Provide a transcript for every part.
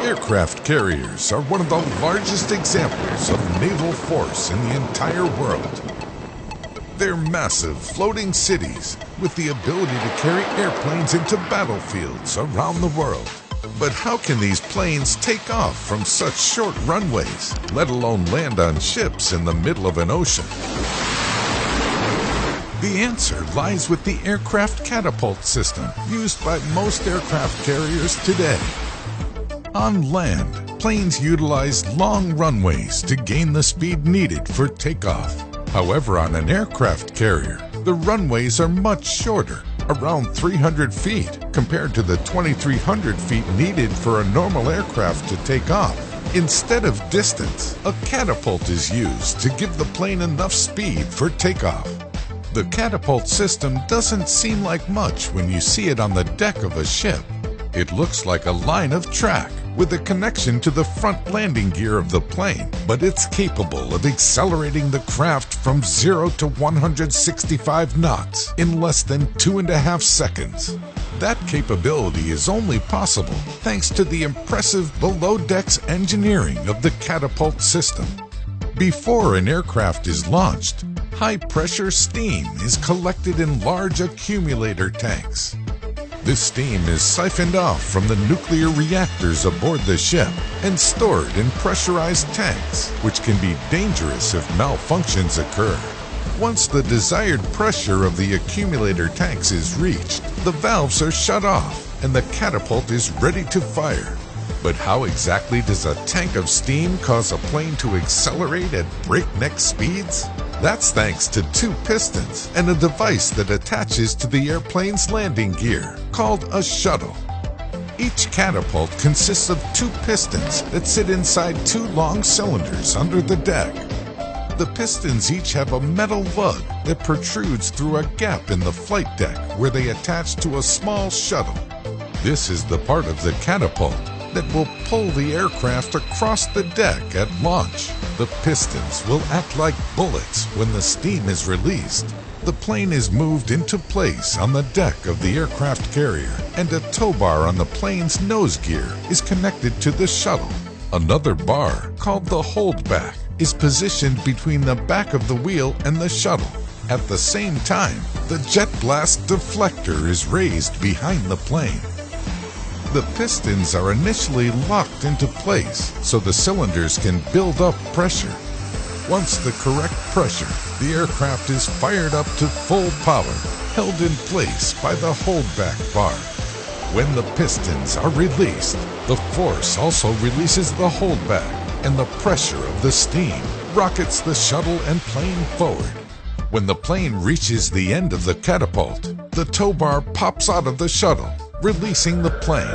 Aircraft carriers are one of the largest examples of naval force in the entire world. They're massive floating cities with the ability to carry airplanes into battlefields around the world. But how can these planes take off from such short runways, let alone land on ships in the middle of an ocean? The answer lies with the aircraft catapult system used by most aircraft carriers today. On land, planes utilize long runways to gain the speed needed for takeoff. However, on an aircraft carrier, the runways are much shorter, around 300 feet, compared to the 2,300 feet needed for a normal aircraft to take off. Instead of distance, a catapult is used to give the plane enough speed for takeoff. The catapult system doesn't seem like much when you see it on the deck of a ship. It looks like a line of track with a connection to the front landing gear of the plane, but it's capable of accelerating the craft from 0 to 165 knots in less than 2.5 seconds. That capability is only possible thanks to the impressive below-decks engineering of the catapult system. Before an aircraft is launched, high-pressure steam is collected in large accumulator tanks. This steam is siphoned off from the nuclear reactors aboard the ship and stored in pressurized tanks, which can be dangerous if malfunctions occur. Once the desired pressure of the accumulator tanks is reached, the valves are shut off and the catapult is ready to fire. But how exactly does a tank of steam cause a plane to accelerate at breakneck speeds? That's thanks to 2 pistons and a device that attaches to the airplane's landing gear, called a shuttle. Each catapult consists of 2 pistons that sit inside 2 long cylinders under the deck. The pistons each have a metal lug that protrudes through a gap in the flight deck where they attach to a small shuttle. This is the part of the catapult that will pull the aircraft across the deck at launch. The pistons will act like bullets when the steam is released. The plane is moved into place on the deck of the aircraft carrier, and a tow bar on the plane's nose gear is connected to the shuttle. Another bar, called the holdback, is positioned between the back of the wheel and the shuttle. At the same time, the jet blast deflector is raised behind the plane. The pistons are initially locked into place so the cylinders can build up pressure. Once the correct pressure, the aircraft is fired up to full power, held in place by the holdback bar. When the pistons are released, the force also releases the holdback, and the pressure of the steam rockets the shuttle and plane forward. When the plane reaches the end of the catapult, the tow bar pops out of the shuttle, releasing the plane.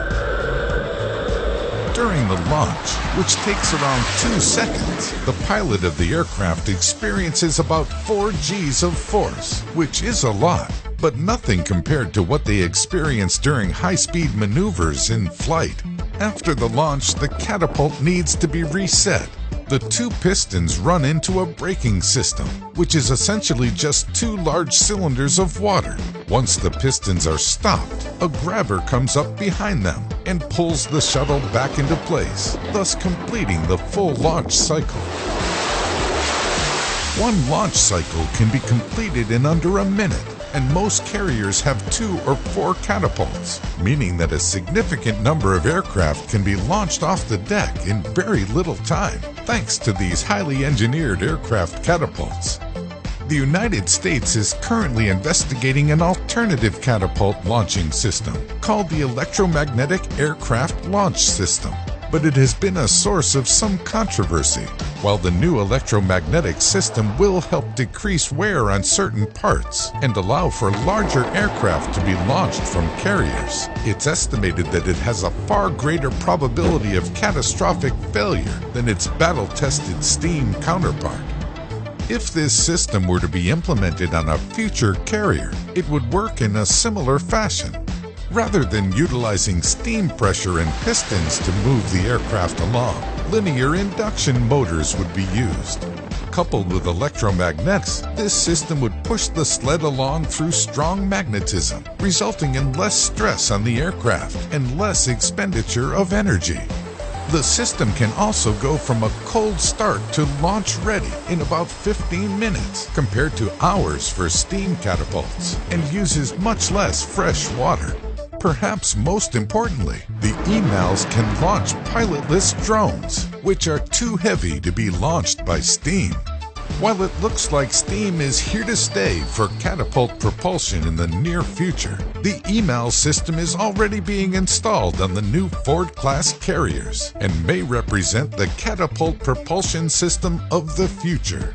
During the launch, which takes around 2 seconds, the pilot of the aircraft experiences about 4 Gs of force, which is a lot, but nothing compared to what they experience during high-speed maneuvers in flight. After the launch, the catapult needs to be reset. The 2 pistons run into a braking system, which is essentially just 2 large cylinders of water. Once the pistons are stopped, a grabber comes up behind them and pulls the shuttle back into place, thus completing the full launch cycle. One launch cycle can be completed in under a minute, and most carriers have 2 or 4 catapults, meaning that a significant number of aircraft can be launched off the deck in very little time, thanks to these highly engineered aircraft catapults. The United States is currently investigating an alternative catapult launching system called the Electromagnetic Aircraft Launch System, but it has been a source of some controversy. While the new electromagnetic system will help decrease wear on certain parts and allow for larger aircraft to be launched from carriers, it's estimated that it has a far greater probability of catastrophic failure than its battle-tested steam counterpart. If this system were to be implemented on a future carrier, it would work in a similar fashion. Rather than utilizing steam pressure and pistons to move the aircraft along, linear induction motors would be used. Coupled with electromagnets, this system would push the sled along through strong magnetism, resulting in less stress on the aircraft and less expenditure of energy. The system can also go from a cold start to launch ready in about 15 minutes compared to hours for steam catapults, and uses much less fresh water. Perhaps most importantly, the EMALS can launch pilotless drones, which are too heavy to be launched by steam. While it looks like steam is here to stay for catapult propulsion in the near future, the EMALS system is already being installed on the new Ford-class carriers and may represent the catapult propulsion system of the future.